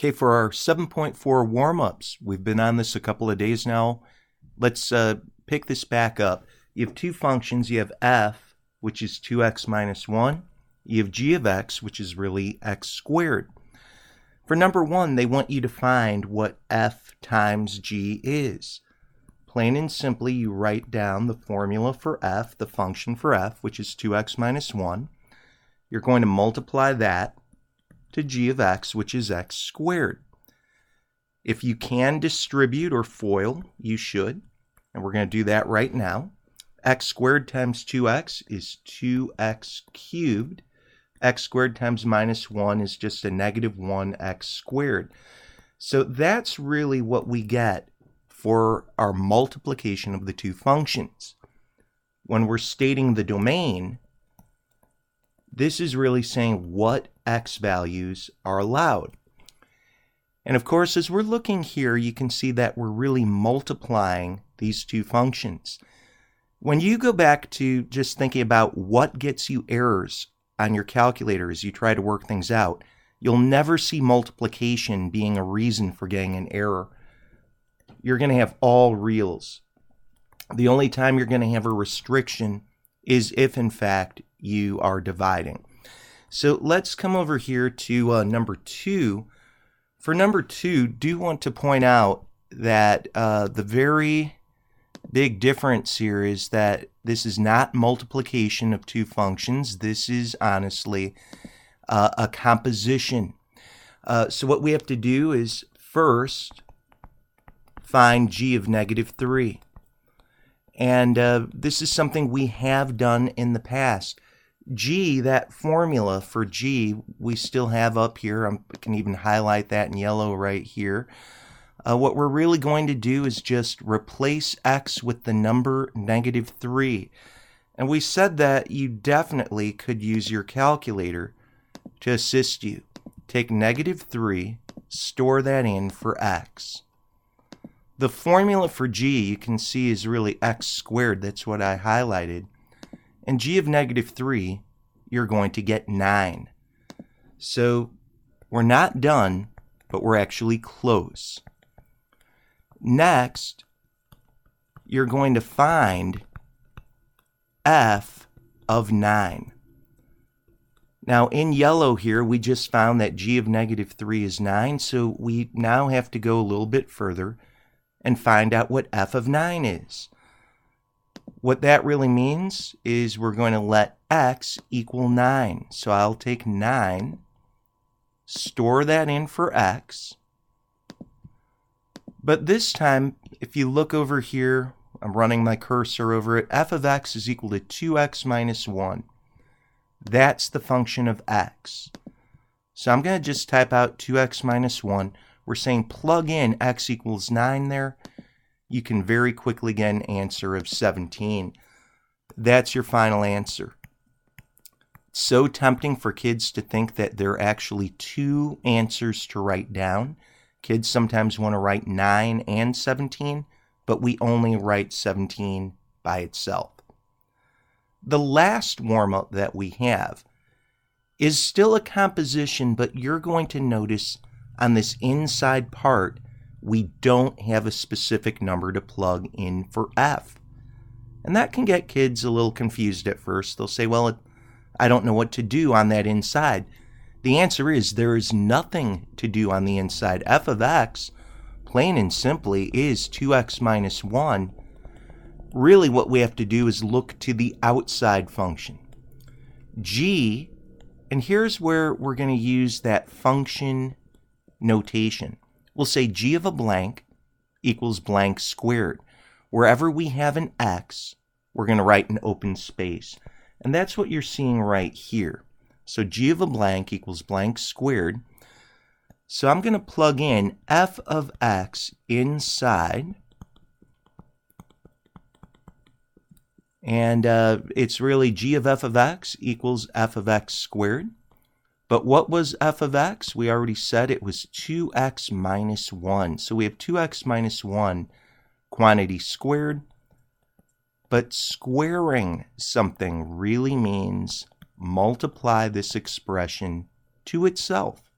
Okay, for our 7.4 warm-ups, we've been on this a couple of days now. Let's pick this back up. You have two functions. You have f, which is 2x minus 1. You have g of x, which is really x squared. For number 1, they want you to find what f times g is. Plain and simply, you write down the formula for f, the function for f, which is 2x minus 1. You're going to multiply that to g of x, which is x squared. If you can distribute or FOIL, you should. And we're going to do that right now. X squared times 2x is 2x cubed. X squared times minus 1 is just a negative 1x squared. So that's really what we get for our multiplication of the two functions. When we're stating the domain, this is really saying what x values are allowed. And of course, as we're looking here, you can see that we're really multiplying these two functions. When you go back to just thinking about what gets you errors on your calculator as you try to work things out, you'll never see multiplication being a reason for getting an error. You're going to have all reals. The only time you're going to have a restriction is if, in fact, you are dividing. So let's come over here to number 2. For number 2, do want to point out that the very big difference here is that this is not multiplication of two functions. This is honestly a composition. So what we have to do is first find g of negative 3. And this is something we have done in the past. G, that formula for G, we still have up here. I can even highlight that in yellow right here. What we're really going to do is just replace x with the number negative 3. And we said that you definitely could use your calculator to assist you. Take negative 3, store that in for x. The formula for g, you can see, is really x squared. That's what I highlighted. And g of negative 3, you're going to get 9. So we're not done, but we're actually close. Next, you're going to find f of 9. Now, in yellow here, we just found that g of negative 3 is 9, so we now have to go a little bit further and find out what f of 9 is. What that really means is we're going to let x equal 9. So I'll take 9, store that in for x. But this time, if you look over here, I'm running my cursor over it, f of x is equal to 2x minus 1. That's the function of x. So I'm going to just type out 2x minus 1. We're saying plug in x equals 9 there. You can very quickly get an answer of 17. That's your final answer. It's so tempting for kids to think that there are actually two answers to write down. Kids sometimes want to write 9 and 17, but we only write 17 by itself. The last warm-up that we have is still a composition, but you're going to notice on this inside part, we don't have a specific number to plug in for f. And that can get kids a little confused at first. They'll say, well, I don't know what to do on that inside. The answer is there is nothing to do on the inside. F of x, plain and simply, is 2x minus 1. Really what we have to do is look to the outside function. G, and here's where we're going to use that function notation. We'll say g of a blank equals blank squared. Wherever we have an x, we're going to write an open space. And that's what you're seeing right here. So g of a blank equals blank squared. So I'm going to plug in f of x inside. And it's really g of f of x equals f of x squared. But what was f of x? We already said it was 2x minus 1. So we have 2x minus 1 quantity squared. But squaring something really means multiply this expression to itself.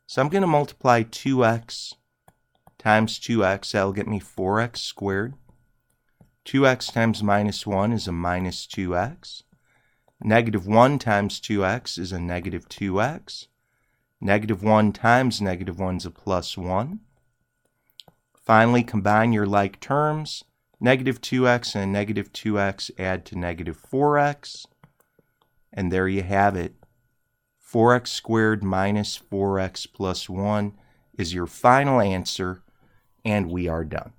So I'm going to multiply 2x times 2x. That'll get me 4x squared. 2x times minus 1 is a minus 2x. Negative 1 times 2x is a negative 2x. Negative 1 times negative 1 is a plus 1. Finally, combine your like terms. Negative 2x and negative 2x add to negative 4x. And there you have it. 4x squared minus 4x plus 1 is your final answer, and we are done.